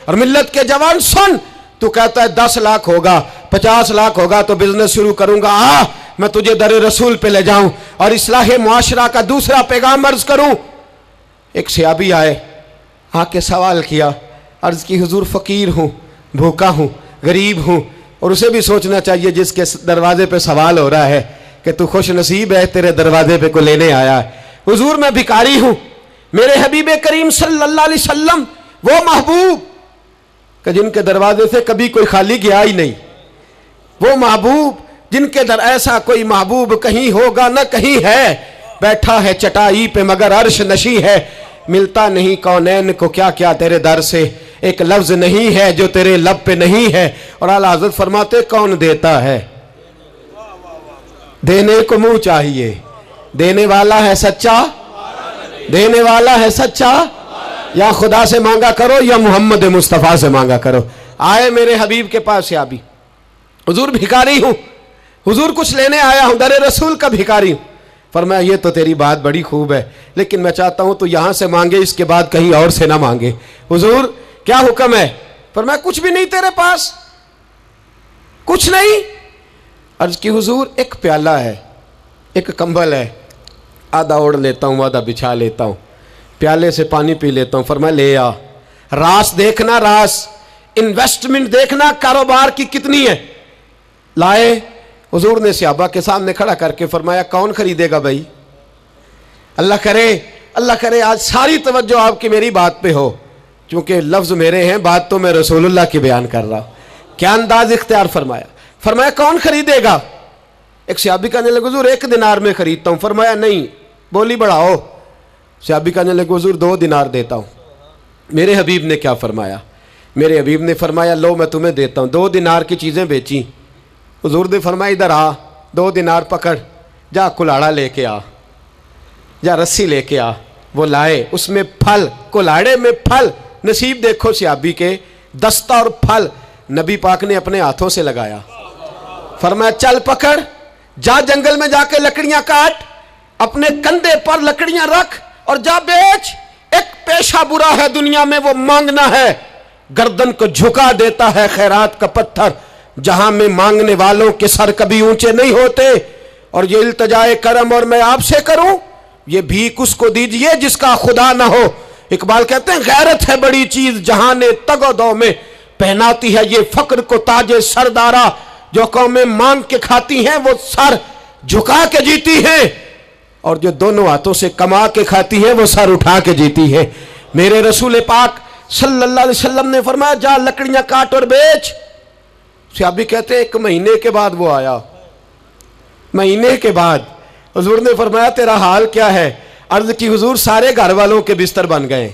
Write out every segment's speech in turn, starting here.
اور ملت کے جوان سن، تو کہتا ہے 10 لاکھ ہوگا 50 لاکھ ہوگا تو بزنس شروع کروں گا، میں تجھے در رسول پہ لے جاؤں اور اصلاح معاشرہ کا دوسرا پیغام عرض کروں۔ ایک صحابی آئے، آ کے سوال کیا، عرض کی حضور فقیر ہوں، بھوکا ہوں، غریب ہوں، اور اسے بھی سوچنا چاہیے جس کے دروازے پہ سوال ہو رہا ہے کہ تو خوش نصیب ہے، تیرے دروازے پہ کو لینے آیا ہے۔ حضور میں بھکاری ہوں، میرے حبیب کریم صلی اللہ علیہ وسلم وہ محبوب کہ جن کے دروازے سے کبھی کوئی خالی گیا ہی نہیں، وہ محبوب جن کے در ایسا کوئی محبوب کہیں ہوگا نہ کہیں ہے، بیٹھا ہے چٹائی پہ مگر عرش نشی ہے، ملتا نہیں کونین کو کیا کیا تیرے در سے، ایک لفظ نہیں ہے جو تیرے لب پہ نہیں ہے۔ اور اعلیٰ حضرت فرماتے کون دیتا ہے، دینے کو منہ چاہیے، دینے والا ہے سچا، دینے والا ہے سچا، یا خدا سے مانگا کرو یا محمد مصطفیٰ سے مانگا کرو۔ آئے میرے حبیب کے پاس صحابی، حضور بھکاری ہوں، حضور کچھ لینے آیا ہوں، در رسول کا بھکاری ہوں۔ فرمایا یہ تو تیری بات بڑی خوب ہے، لیکن میں چاہتا ہوں تو یہاں سے مانگے، اس کے بعد کہیں اور سے نہ مانگے۔ حضور کیا حکم ہے؟ فرمایا کچھ بھی نہیں تیرے پاس، کچھ نہیں۔ عرض کی حضور ایک پیالہ ہے، ایک کمبل ہے، آدھا اوڑھ لیتا ہوں آدھا بچھا لیتا ہوں، پیالے سے پانی پی لیتا ہوں۔ فرمایا لے آ، راس دیکھنا، راس انویسٹمنٹ دیکھنا کاروبار کی کتنی ہے۔ لائے، حضور نے صحابہ کے سامنے کھڑا کر کے فرمایا کون خریدے گا بھائی؟ اللہ کرے آج ساری توجہ آپ کی میری بات پہ ہو، چونکہ لفظ میرے ہیں، بات تو میں رسول اللہ کی بیان کر رہا ہوں۔ کیا انداز اختیار فرمایا کون خریدے گا؟ ایک صحابی کہنے لگے حضور 1 دینار میں خریدتا ہوں۔ فرمایا نہیں، بولی بڑھاؤ۔ صحابی کہنے لگے حضور 2 دینار دیتا ہوں۔ میرے حبیب نے کیا فرمایا؟ میرے حبیب نے فرمایا لو میں تمہیں دیتا ہوں۔ 2 دینار کی چیزیں بیچی، حضور نے فرمایا ادھر آ، 2 دینار پکڑ، جا کلاڑا لے کے آ، جا رسی لے کے آ۔ وہ لائے، اس میں پھل، کلاڑے میں پھل، نصیب دیکھو صحابی کے، دستہ اور پھل نبی پاک نے اپنے ہاتھوں سے لگایا۔ فرمایا چل پکڑ، جا جنگل میں جا کے لکڑیاں کاٹ، اپنے کندھے پر لکڑیاں رکھ اور جا بیچ۔ ایک پیشہ برا ہے دنیا میں، وہ مانگنا ہے، گردن کو جھکا دیتا ہے خیرات کا پتھر، جہاں میں مانگنے والوں کے سر کبھی اونچے نہیں ہوتے۔ اور یہ التجائے کرم اور میں آپ سے کروں، یہ بھیک اس کو دیجئے جس کا خدا نہ ہو۔ اقبال کہتے ہیں غیرت ہے بڑی چیز جہاں نے تگ و دو میں، پہناتی ہے یہ فقر کو تاج سردارا، جو قومیں مانگ کے کھاتی ہیں وہ سر جھکا کے جیتی ہیں، اور جو دونوں ہاتھوں سے کما کے کھاتی ہیں وہ سر اٹھا کے جیتی ہے۔ میرے رسول پاک صلی اللہ علیہ وسلم نے فرمایا جا لکڑیاں کاٹ اور بیچ۔ صحابی کہتے ہیں 1 مہینے کے بعد وہ آیا، مہینے کے بعد حضور نے فرمایا تیرا حال کیا ہے؟ عرض کی حضور سارے گھر والوں کے بستر بن گئے،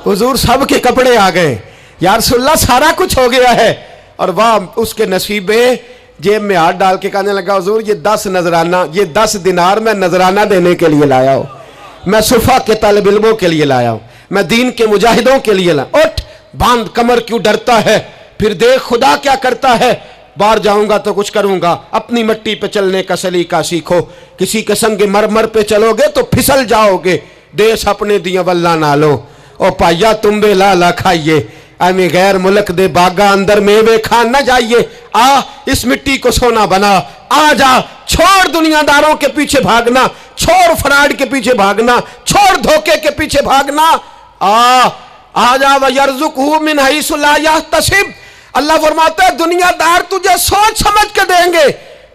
حضور سب کے کپڑے آ گئے، یا رسول اللہ سارا کچھ ہو گیا ہے۔ اور واہ اس کے نصیب میں، جیب میں ہاتھ ڈال کے کہنے لگا حضور یہ 10 نذرانہ، یہ 10 دینار میں نذرانہ دینے کے لیے لایا ہوں، میں صفا کے طالب علموں کے لیے لایا ہوں، میں دین کے مجاہدوں کے لیے لایا۔ اٹھ باندھ کمر، کیوں ڈرتا ہے؟ پھر دیکھ خدا کیا کرتا ہے۔ باہر جاؤں گا تو کچھ کروں گا، اپنی مٹی پہ چلنے کا سلیقہ سیکھو، کسی کے سنگ مرمر پہ چلو گے تو پھسل جاؤ گے، دیس اپنے دیا واللہ نالو، او پایا تم بے لالا کھائیے، ایمی غیر ملک دے باغا اندر میوے کھان نہ جائیے، آ اس مٹی کو سونا بنا، آ جا، چھوڑ دنیا داروں کے پیچھے بھاگنا، چھوڑ فراڈ کے پیچھے بھاگنا، چھوڑ دھوکے کے پیچھے بھاگنا، آ جا وَيَرْزُقْهُ مِنْ حَيْثُ لَا يَحْتَسِبُ۔ اللہ فرماتا ہے دنیا دار تجھے سوچ سمجھ کے دیں گے،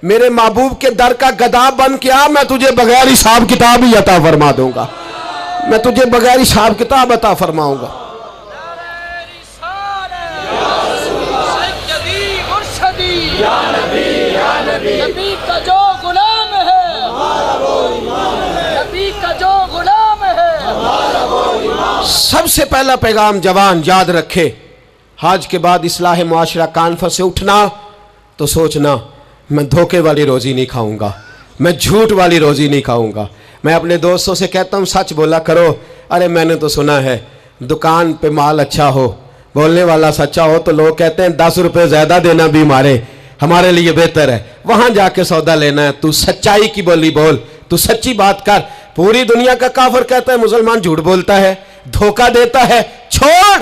میرے محبوب کے در کا گدا بن کے آ، میں تجھے بغیر حساب کتاب ہی عطا فرما دوں گا، میں تجھے بغیر حساب کتاب عطا فرماؤں گا۔ نبی کا جو غلام ہے ہمارا وہ ایمان ہے، نبی کا جو غلام ہے ہمارا وہ ایمان۔ سب سے پہلا پیغام جوان یاد رکھے، حج کے بعد اصلاح معاشرہ کانفرنس سے اٹھنا تو سوچنا میں دھوکے والی روزی نہیں کھاؤں گا، میں جھوٹ والی روزی نہیں کھاؤں گا۔ میں اپنے دوستوں سے کہتا ہوں سچ بولا کرو، ارے میں نے تو سنا ہے دکان پہ مال اچھا ہو، بولنے والا سچا ہو تو لوگ کہتے ہیں 10 روپے زیادہ دینا بھی ہمارے لیے بہتر ہے، وہاں جا کے سودا لینا ہے۔ تو سچائی کی بولی بول، تو سچی بات کر۔ پوری دنیا کا کافر کہتا ہے مسلمان جھوٹ بولتا ہے، دھوکہ دیتا ہے، چھوڑ